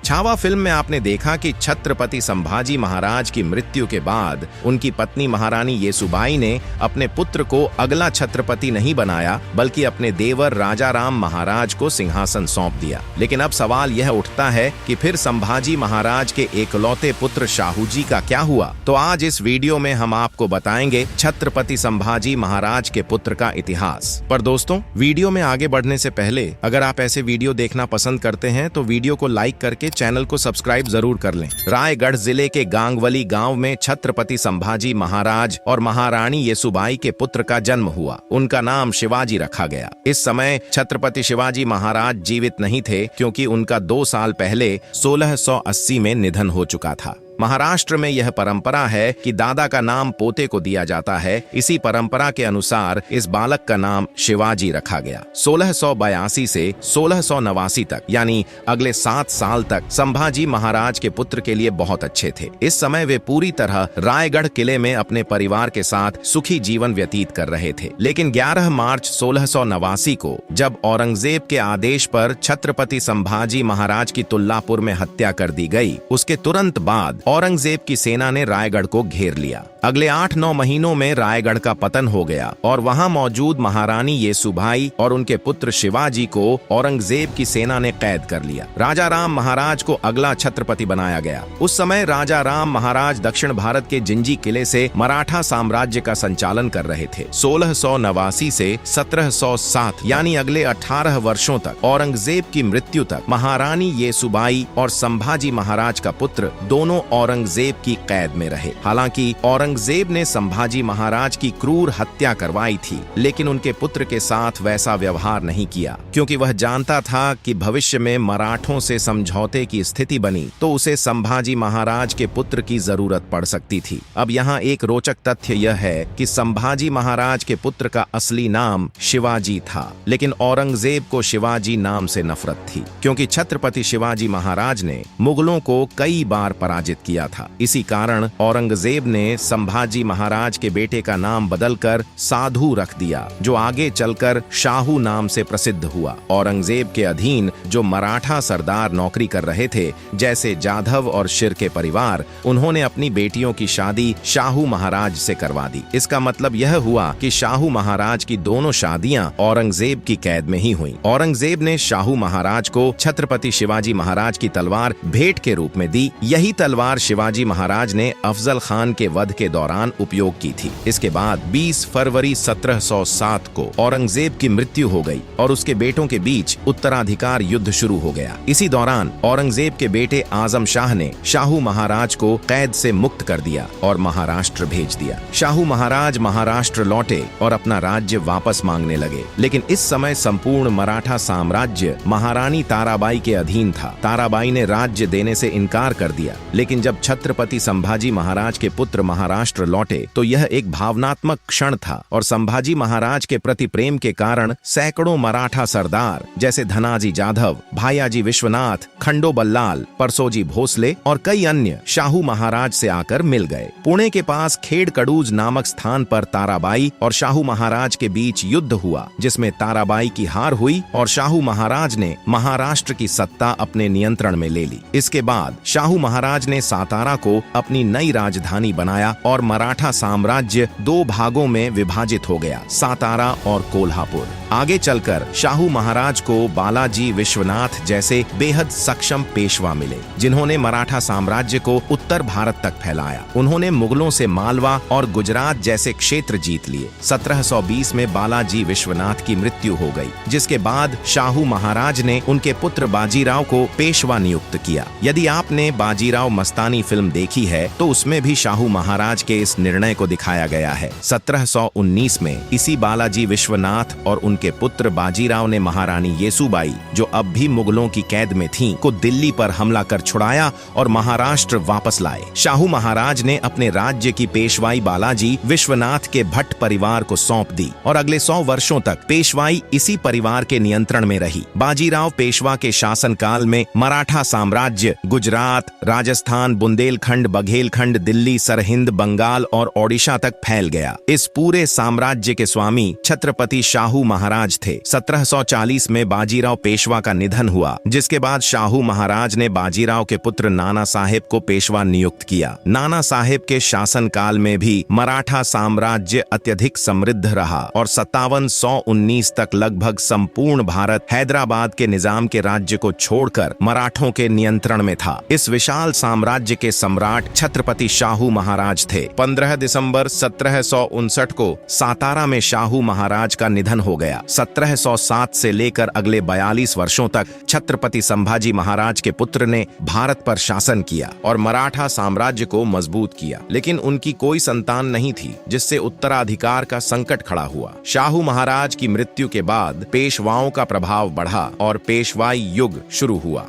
Chhaava film में आपने देखा कि छत्रपति संभाजी महाराज की मृत्यु के बाद उनकी पत्नी महारानी येसुबाई ने अपने पुत्र को अगला छत्रपति नहीं बनाया, बल्कि अपने देवर राजा राम महाराज को सिंहासन सौंप दिया। लेकिन अब सवाल यह उठता है कि फिर संभाजी महाराज के एकलौते पुत्र शाहू जी का क्या हुआ? तो आज इस वीडियो में हम आपको बताएंगे छत्रपति संभाजी महाराज के पुत्र का इतिहास। पर दोस्तों, वीडियो में आगे बढ़ने से पहले अगर आप ऐसे वीडियो देखना पसंद करते हैं तो वीडियो को लाइक करके चैनल को सब्सक्राइब जरूर कर लें। रायगढ़ जिले के गांगवली गांव में छत्रपति संभाजी महाराज और महारानी येसुबाई के पुत्र का जन्म हुआ। उनका नाम शिवाजी रखा गया। इस समय छत्रपति शिवाजी महाराज जीवित नहीं थे, क्योंकि उनका 2 साल पहले 1680 में निधन हो चुका था। महाराष्ट्र में यह परंपरा है कि दादा का नाम पोते को दिया जाता है। इसी परंपरा के अनुसार इस बालक का नाम शिवाजी रखा गया। 1682 से 1689 तक, यानी अगले 7 साल तक संभाजी महाराज के पुत्र के लिए बहुत अच्छे थे। इस समय वे पूरी तरह रायगढ़ किले में अपने परिवार के साथ सुखी जीवन व्यतीत कर रहे थे। लेकिन 11 मार्च 1689 को जब औरंगजेब के आदेश पर छत्रपति संभाजी महाराज की तुल्लापुर में हत्या कर दी गई, उसके तुरंत बाद औरंगजेब की सेना ने रायगढ़ को घेर लिया। अगले 8-9 महीनों में रायगढ़ का पतन हो गया और वहां मौजूद महारानी येसुबाई और उनके पुत्र शिवाजी को औरंगजेब की सेना ने कैद कर लिया। राजा राम महाराज को अगला छत्रपति बनाया गया। उस समय राजा राम महाराज दक्षिण भारत के जिंजी किले से मराठा साम्राज्य का संचालन कर रहे थे। 1689 से 1707, यानी अगले 18 वर्षों तक, औरंगजेब की मृत्यु तक महारानी येसुबाई और संभाजी महाराज का पुत्र दोनों औरंगजेब की कैद में रहे। हालांकि औरंगजेब ने संभाजी महाराज की क्रूर हत्या करवाई थी, लेकिन उनके पुत्र के साथ वैसा व्यवहार नहीं किया, क्योंकि वह जानता था कि भविष्य में मराठों से समझौते की स्थिति बनी तो उसे संभाजी महाराज के पुत्र की जरूरत पड़ सकती थी। अब यहाँ एक रोचक तथ्य यह है कि संभाजी महाराज के पुत्र का असली नाम शिवाजी था, लेकिन औरंगजेब को शिवाजी नाम से नफरत थी, क्योंकि छत्रपति शिवाजी महाराज ने मुगलों को कई बार पराजित किया था। इसी कारण औरंगजेब ने संभाजी महाराज के बेटे का नाम बदलकर साधु रख दिया, जो आगे चलकर शाहू नाम से प्रसिद्ध हुआ। औरंगजेब के अधीन जो मराठा सरदार नौकरी कर रहे थे, जैसे जाधव और शिर्के परिवार, उन्होंने अपनी बेटियों की शादी शाहू महाराज से करवा दी। इसका मतलब यह हुआ कि शाहू महाराज की दोनों शादियां औरंगजेब की कैद में ही हुई। औरंगजेब ने शाहू महाराज को छत्रपति शिवाजी महाराज की तलवार भेंट के रूप में दी। यही तलवार शिवाजी महाराज ने अफजल खान के वध के दौरान उपयोग की थी। इसके बाद 20 फरवरी 1707 को औरंगजेब की मृत्यु हो गई और उसके बेटों के बीच उत्तराधिकार युद्ध शुरू हो गया। इसी दौरान औरंगजेब के बेटे आजम शाह ने शाहू महाराज को कैद से मुक्त कर दिया और महाराष्ट्र भेज दिया। शाहू महाराज महाराष्ट्र लौटे और अपना राज्य वापस मांगने लगे, लेकिन इस समय संपूर्ण मराठा साम्राज्य महारानी ताराबाई के अधीन था। ताराबाई ने राज्य देने से इनकार कर दिया, लेकिन जब छत्रपति संभाजी महाराज के पुत्र महाराष्ट्र लौटे तो यह एक भावनात्मक क्षण था और संभाजी महाराज के प्रति प्रेम के कारण सैकड़ों मराठा सरदार जैसे धनाजी जाधव, भायाजी विश्वनाथ, खंडो बल्लाल, परसोजी भोसले और कई अन्य शाहू महाराज से आकर मिल गए। पुणे के पास खेड़कडूज नामक स्थान पर ताराबाई और शाहू महाराज के बीच युद्ध हुआ, जिसमें ताराबाई की हार हुई और शाहू महाराज ने महाराष्ट्र की सत्ता अपने नियंत्रण में ले ली। इसके बाद शाहू महाराज ने सातारा को अपनी नई राजधानी बनाया और मराठा साम्राज्य 2 भागों में विभाजित हो गया, सातारा और कोल्हापुर। आगे चलकर शाहू महाराज को बालाजी विश्वनाथ जैसे बेहद सक्षम पेशवा मिले, जिन्होंने मराठा साम्राज्य को उत्तर भारत तक फैलाया। उन्होंने मुगलों से मालवा और गुजरात जैसे क्षेत्र जीत लिए। 1720 में बालाजी विश्वनाथ की मृत्यु हो गई, जिसके बाद शाहू महाराज ने उनके पुत्र बाजीराव को पेशवा नियुक्त किया। यदि आपने बाजीराव मस्तानी फिल्म देखी है तो उसमें भी शाहू महाराज के इस निर्णय को दिखाया गया है। 1719 में इसी बालाजी विश्वनाथ और उनके पुत्र बाजीराव ने महारानी येसुबाई, जो अब भी मुगलों की कैद में थीं, को दिल्ली पर हमला कर छुड़ाया और महाराष्ट्र वापस लाए। शाहू महाराज ने अपने राज्य की पेशवाई बालाजी विश्वनाथ के भट्ट परिवार को सौंप दी और अगले 100 वर्षों तक पेशवाई इसी परिवार के नियंत्रण में रही। बाजीराव पेशवा के शासनकाल में मराठा साम्राज्य गुजरात, राजस्थान, बुंदेलखंड, बघेलखंड, दिल्ली, सरहिंद, बंगाल और ओडिशा तक फैल गया। इस पूरे साम्राज्य के स्वामी छत्रपति शाहू महाराज महाराज थे। 1740 में बाजीराव पेशवा का निधन हुआ, जिसके बाद शाहू महाराज ने बाजीराव के पुत्र नाना साहेब को पेशवा नियुक्त किया। नाना साहेब के शासनकाल में भी मराठा साम्राज्य अत्यधिक समृद्ध रहा और 5719 तक लगभग संपूर्ण भारत हैदराबाद के निजाम के राज्य को छोड़कर मराठों के नियंत्रण में था। इस विशाल साम्राज्य के सम्राट छत्रपति शाहू महाराज थे। 15 दिसंबर 1759 को सातारा में शाहू महाराज का निधन हो गया। 1707 से लेकर अगले 42 वर्षों तक छत्रपति संभाजी महाराज के पुत्र ने भारत पर शासन किया और मराठा साम्राज्य को मजबूत किया, लेकिन उनकी कोई संतान नहीं थी, जिससे उत्तराधिकार का संकट खड़ा हुआ। शाहू महाराज की मृत्यु के बाद पेशवाओं का प्रभाव बढ़ा और पेशवाई युग शुरू हुआ।